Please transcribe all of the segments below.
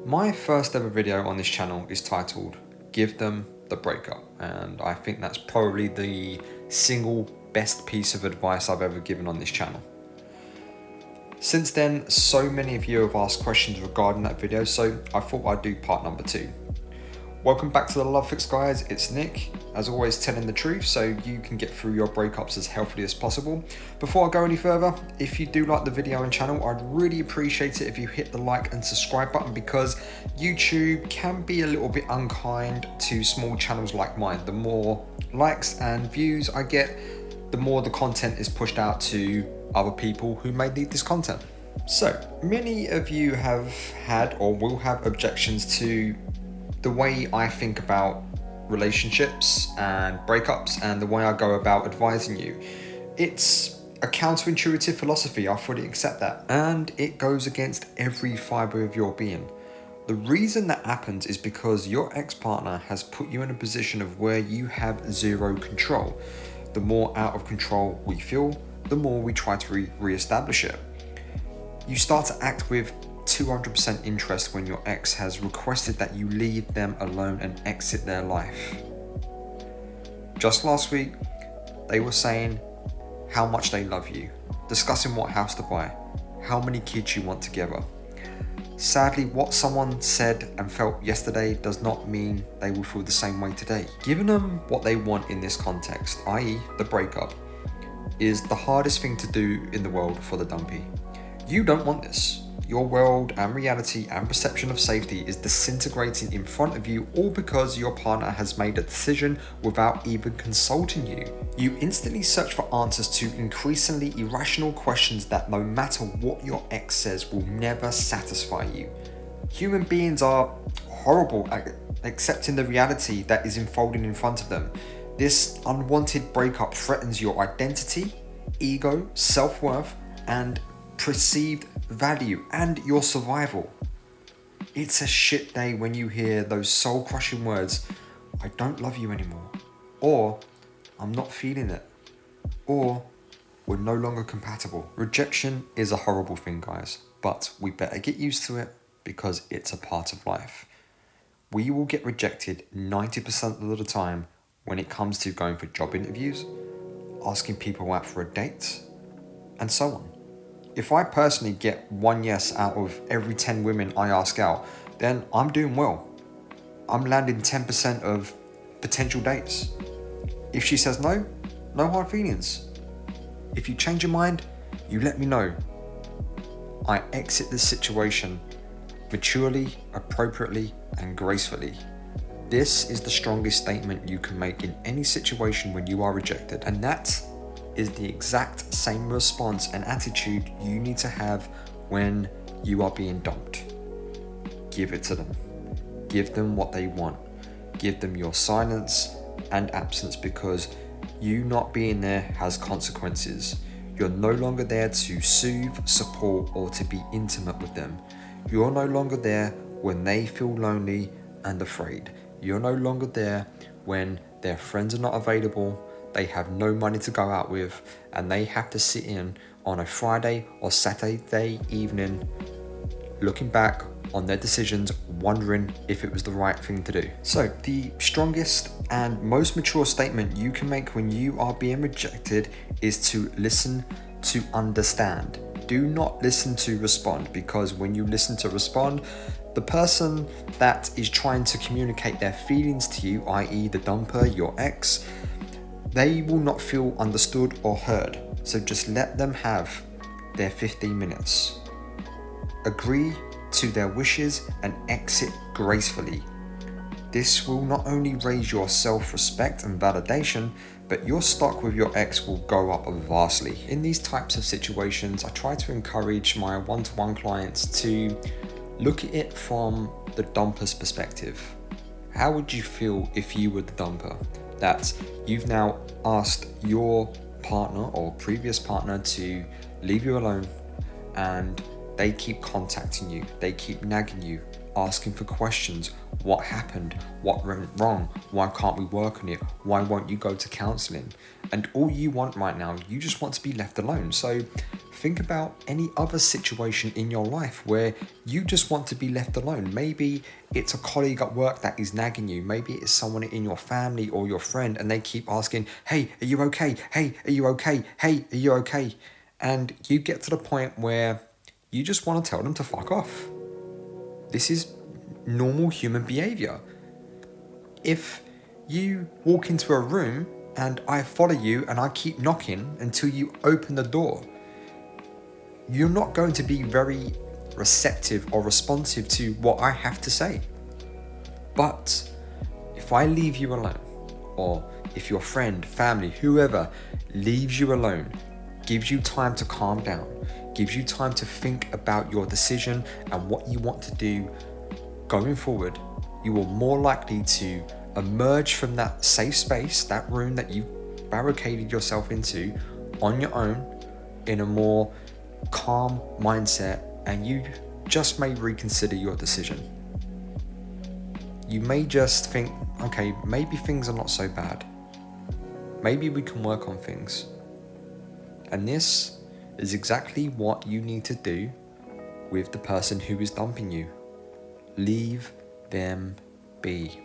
My first ever video on this channel is titled Give Them the Breakup, and I think that's probably the single best piece of advice I've ever given on this channel. Since then, so many of you have asked questions regarding that video, so I thought I'd do part number 2. Welcome back to the Love Fix, guys. It's Nick, as always, telling the truth so you can get through your breakups as healthily as possible. Before I go any further, if you do like the video and channel, I'd really appreciate it if you hit the like and subscribe button, because YouTube can be a little bit unkind to small channels like mine. The more likes and views I get, the more the content is pushed out to other people who may need this content. So many of you have had or will have objections to the way I think about relationships and breakups and the way I go about advising you. It's a counterintuitive philosophy, I fully accept that, and it goes against every fiber of your being. The reason that happens is because your ex-partner has put you in a position of where you have zero control. The more out of control we feel, the more we try to re-establish it. You start to act with 200% interest when your ex has requested that you leave them alone and exit their life. Just last week, they were saying how much they love you, discussing what house to buy, how many kids you want together. Sadly, what someone said and felt yesterday does not mean they will feel the same way today. Giving them what they want in this context, i.e. the breakup, is the hardest thing to do in the world for the Dumpee. You don't want this. Your world and reality and perception of safety is disintegrating in front of you, all because your partner has made a decision without even consulting you. You instantly search for answers to increasingly irrational questions that, no matter what your ex says, will never satisfy you. Human beings are horrible at accepting the reality that is unfolding in front of them. This unwanted breakup threatens your identity, ego, self-worth, and perceived value, and your survival. It's a shit day when you hear those soul-crushing words, "I don't love you anymore," or "I'm not feeling it," or "we're no longer compatible." Rejection is a horrible thing, guys, but we better get used to it because it's a part of life. We will get rejected 90% of the time when it comes to going for job interviews, asking people out for a date, and so on. If I personally get one yes out of every 10 women I ask out, then I'm doing well. I'm landing 10% of potential dates. If she says no, no hard feelings. If you change your mind, you let me know. I exit this situation maturely, appropriately, and gracefully. This is the strongest statement you can make in any situation when you are rejected, and that is the exact same response and attitude you need to have when you are being dumped. Give it to them. Give them what they want. Give them your silence and absence, because you not being there has consequences. You're no longer there to soothe, support, or to be intimate with them. You're no longer there when they feel lonely and afraid. You're no longer there when their friends are not available, they have no money to go out with, and they have to sit in on a Friday or Saturday evening looking back on their decisions, wondering if it was the right thing to do. So the strongest and most mature statement you can make when you are being rejected is to listen to understand. Do not listen to respond, because when you listen to respond, the person that is trying to communicate their feelings to you, i.e. the dumper, your ex, they will not feel understood or heard. So just let them have their 15 minutes. Agree to their wishes and exit gracefully. This will not only raise your self-respect and validation, but your stock with your ex will go up vastly. In these types of situations, I try to encourage my one-to-one clients to look at it from the dumper's perspective. How would you feel if you were the dumper? That you've now asked your partner or previous partner to leave you alone, and they keep contacting you, they keep nagging you, asking for questions, What happened? What went wrong? Why can't we work on it? Why won't you go to counseling? And all you want right now, you just want to be left alone. So think about any other situation in your life where you just want to be left alone. Maybe it's a colleague at work that is nagging you. Maybe it's someone in your family or your friend, and they keep asking, hey, are you okay? Hey, are you okay? Hey, are you okay? And you get to the point where you just want to tell them to fuck off. This is normal human behavior. If you walk into a room and I follow you and I keep knocking until you open the door, you're not going to be very receptive or responsive to what I have to say. But if I leave you alone, or if your friend, family, whoever leaves you alone, gives you time to calm down, gives you time to think about your decision and what you want to do going forward, you are more likely to emerge from that safe space, that room that you barricaded yourself into on your own in a more calm mindset, and you just may reconsider your decision. You may just think, okay, maybe things are not so bad. Maybe we can work on things. And this is exactly what you need to do with the person who is dumping you. Leave them be.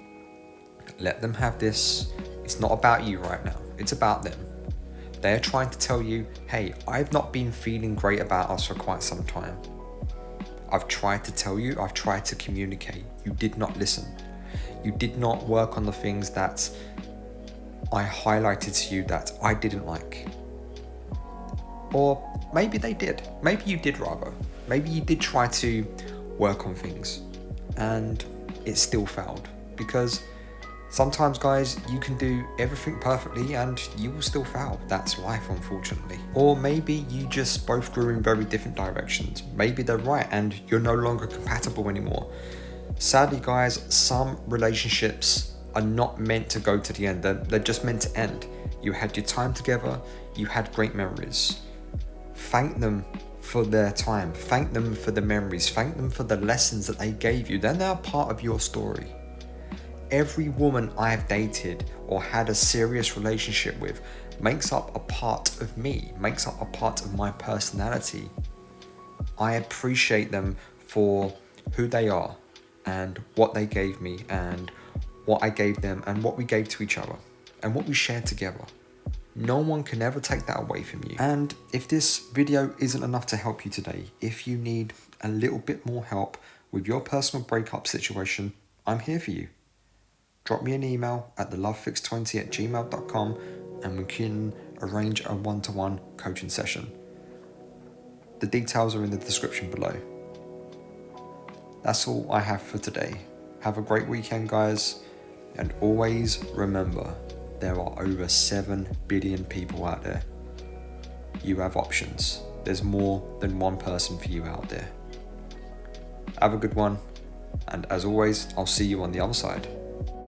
Let them have this. It's not about you right now. It's about them. They're trying to tell you, hey, I've not been feeling great about us for quite some time. I've tried to tell you, I've tried to communicate. You did not listen. You did not work on the things that I highlighted to you that I didn't like. Or maybe they did. Maybe you did rather. Maybe you did try to work on things and it still failed. Because sometimes, guys, you can do everything perfectly and you will still fail. That's life, unfortunately. Or maybe you just both grew in very different directions. Maybe they're right and you're no longer compatible anymore. Sadly, guys, some relationships are not meant to go to the end. They're just meant to end. You had your time together. You had great memories. Thank them for their time. Thank them for the memories. Thank them for the lessons that they gave you. They're now part of your story. Every woman I've dated or had a serious relationship with makes up a part of me, makes up a part of my personality. I appreciate them for who they are and what they gave me and what I gave them and what we gave to each other and what we shared together. No one can ever take that away from you. And if this video isn't enough to help you today, if you need a little bit more help with your personal breakup situation, I'm here for you. Drop me an email at thelovefix20@gmail.com and we can arrange a one-to-one coaching session. The details are in the description below. That's all I have for today. Have a great weekend, guys, and always remember, there are over 7 billion people out there. You have options. There's more than one person for you out there. Have a good one, and as always, I'll see you on the other side.